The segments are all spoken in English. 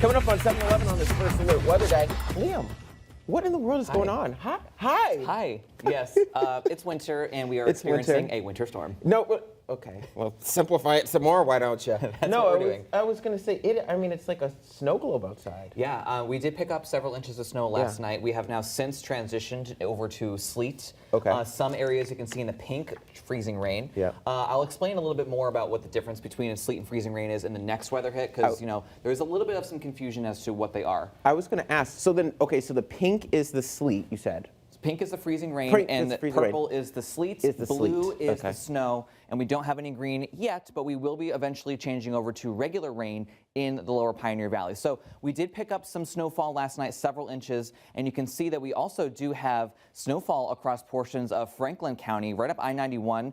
Coming up on 7-Eleven on this First Alert Weather Day, Liam, what in the world is going on? Hi. Hi. Yes, it's winter and we are It's experiencing winter. a winter storm. No, okay. Well, simplify it some more, why don't you? That's what we're doing. I was going to say, it's like a snow globe outside. Yeah, we did pick up several inches of snow last Yeah. night. We have now since transitioned over to sleet. Okay. Some areas you can see in the pink, freezing rain. Yeah. I'll explain a little bit more about what the difference between sleet and freezing rain is in the next weather hit, because there's a little bit of some confusion as to what they are. I was going to ask, so the pink is the sleet, you said? Pink is the freezing rain, Pink and is the freezing purple is the sleet. Is the Blue sleet. is Okay. the snow, and we don't have any green yet, but we will be eventually changing over to regular rain in the lower Pioneer Valley. So we did pick up some snowfall last night, several inches, and you can see that we also do have snowfall across portions of Franklin County, right up I-91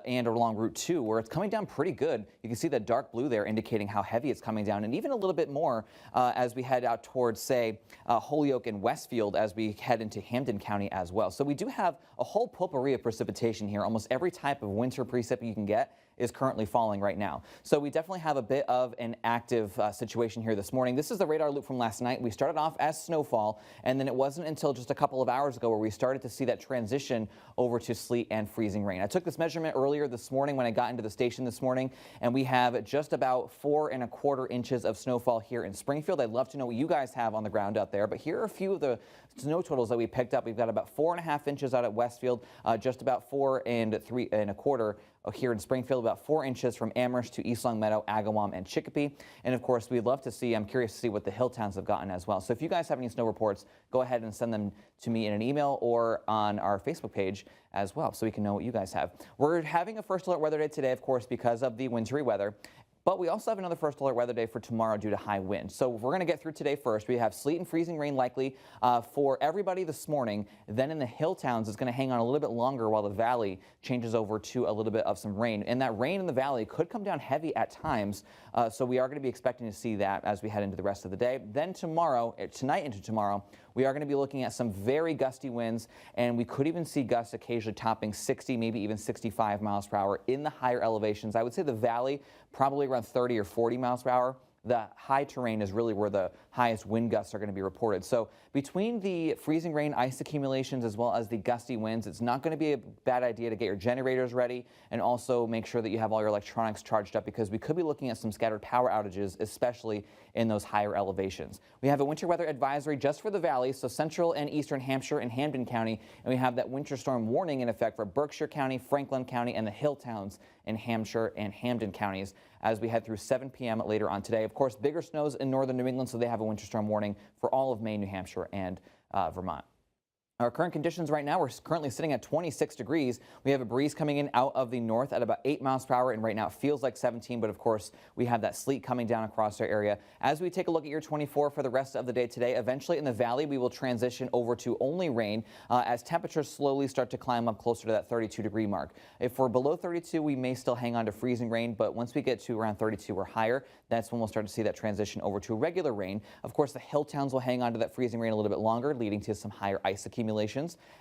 and along Route 2, where it's coming down pretty good. You can see the dark blue there indicating how heavy it's coming down, and even a little bit more as we head out towards, say, Holyoke and Westfield as we head into Hampden County as well. So we do have a whole potpourri of precipitation here. Almost every type of winter precip you can get is currently falling right now. So we definitely have a bit of an active situation here this morning. This is the radar loop from last night. We started off as snowfall, and then it wasn't until just a couple of hours ago where we started to see that transition over to sleet and freezing rain. I took this measurement earlier this morning when I got into the station this morning, and we have just about 4¼ inches of snowfall here in Springfield. I'd love to know what you guys have on the ground out there, but here are a few of the snow totals that we picked up. We've got about 4½ inches out at Westfield, just about 4¾ here in Springfield, about 4 inches from Amherst to East Longmeadow, Agawam, and Chicopee. And of course, we'd love to see, I'm curious to see what the hill towns have gotten as well. So if you guys have any snow reports, go ahead and send them to me in an email or on our Facebook page as well, so we can know what you guys have. We're having a First Alert Weather Day today, of course, because of the wintry weather. But we also have another First Alert Weather Day for tomorrow due to high wind. So we're going to get through today first. We have sleet and freezing rain likely for everybody this morning. Then in the hill towns, it's going to hang on a little bit longer while the valley changes over to a little bit of some rain. And that rain in the valley could come down heavy at times. So we are going to be expecting to see that as we head into the rest of the day. Then tomorrow, tonight into tomorrow, we are going to be looking at some very gusty winds, and we could even see gusts occasionally topping 60, maybe even 65 miles per hour in the higher elevations. I would say the valley probably around 30 or 40 miles per hour. The high terrain is really where the highest wind gusts are going to be reported. So between the freezing rain, ice accumulations, as well as the gusty winds, it's not going to be a bad idea to get your generators ready and also make sure that you have all your electronics charged up, because we could be looking at some scattered power outages, especially in those higher elevations. We have a winter weather advisory just for the valley, so central and eastern Hampshire and Hampden County, and we have that winter storm warning in effect for Berkshire County, Franklin County, and the hill towns in Hampshire and Hampden counties as we head through 7 p.m. later on today. Of course, bigger snows in northern New England, so they have a winter storm warning for all of Maine, New Hampshire, and Vermont. Our current conditions right now, we're currently sitting at 26 degrees. We have a breeze coming in out of the north at about 8 miles per hour, and right now it feels like 17, but of course we have that sleet coming down across our area. As we take a look at your 24 for the rest of the day today, eventually in the valley we will transition over to only rain as temperatures slowly start to climb up closer to that 32-degree mark. If we're below 32, we may still hang on to freezing rain, but once we get to around 32 or higher, that's when we'll start to see that transition over to regular rain. Of course, the hill towns will hang on to that freezing rain a little bit longer, leading to some higher ice accumulations.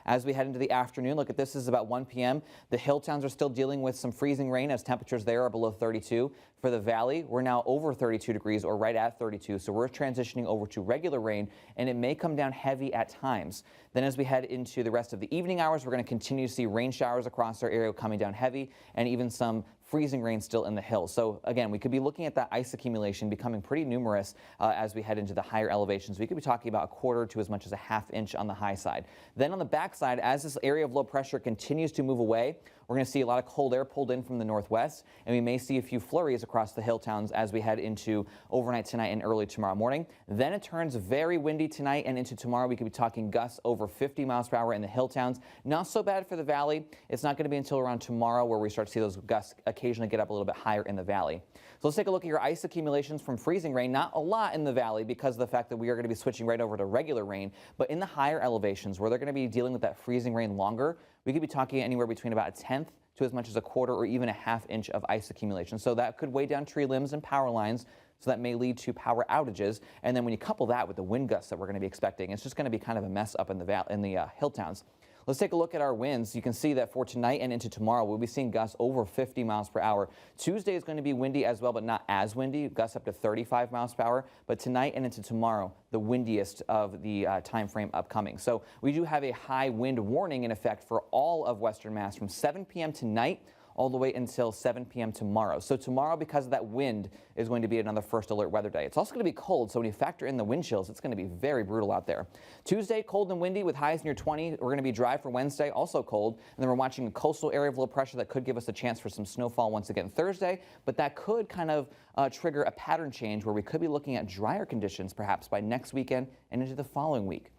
As we head into the afternoon, look at this, is about 1 p.m. The hill towns are still dealing with some freezing rain as temperatures there are below 32. For the valley, we're now over 32 degrees or right at 32, so we're transitioning over to regular rain, and it may come down heavy at times. Then as we head into the rest of the evening hours, we're going to continue to see rain showers across our area coming down heavy, and even some freezing rain still in the hills. So again, we could be looking at that ice accumulation becoming pretty numerous as we head into the higher elevations. We could be talking about 1/4 to as much as a 1/2 inch on the high side. Then on the backside, as this area of low pressure continues to move away, we're going to see a lot of cold air pulled in from the northwest, and we may see a few flurries across the hill towns as we head into overnight tonight and early tomorrow morning. Then it turns very windy tonight, and into tomorrow we could be talking gusts over 50 miles per hour in the hill towns. Not so bad for the valley. It's not going to be until around tomorrow where we start to see those gusts occasionally get up a little bit higher in the valley. So let's take a look at your ice accumulations from freezing rain. Not a lot in the valley because of the fact that we are going to be switching right over to regular rain, but in the higher elevations where they're going to be dealing with that freezing rain longer, we could be talking anywhere between about 1/10 to as much as 1/4 or even a 1/2 inch of ice accumulation. So that could weigh down tree limbs and power lines, so that may lead to power outages. And then when you couple that with the wind gusts that we're going to be expecting, it's just going to be kind of a mess up in the hill towns. Let's take a look at our winds. You can see that for tonight and into tomorrow, we'll be seeing gusts over 50 miles per hour. Tuesday is going to be windy as well, but not as windy. Gusts up to 35 miles per hour. But tonight and into tomorrow, the windiest of the time frame upcoming. So we do have a high wind warning in effect for all of Western Mass from 7 p.m. tonight all the way until 7 p.m. tomorrow. So tomorrow, because of that wind, is going to be another first alert weather day. It's also going to be cold, so when you factor in the wind chills, it's going to be very brutal out there. Tuesday, cold and windy with highs near 20. We're going to be dry for Wednesday, also cold. And then we're watching a coastal area of low pressure that could give us a chance for some snowfall once again Thursday, but that could kind of trigger a pattern change where we could be looking at drier conditions perhaps by next weekend and into the following week.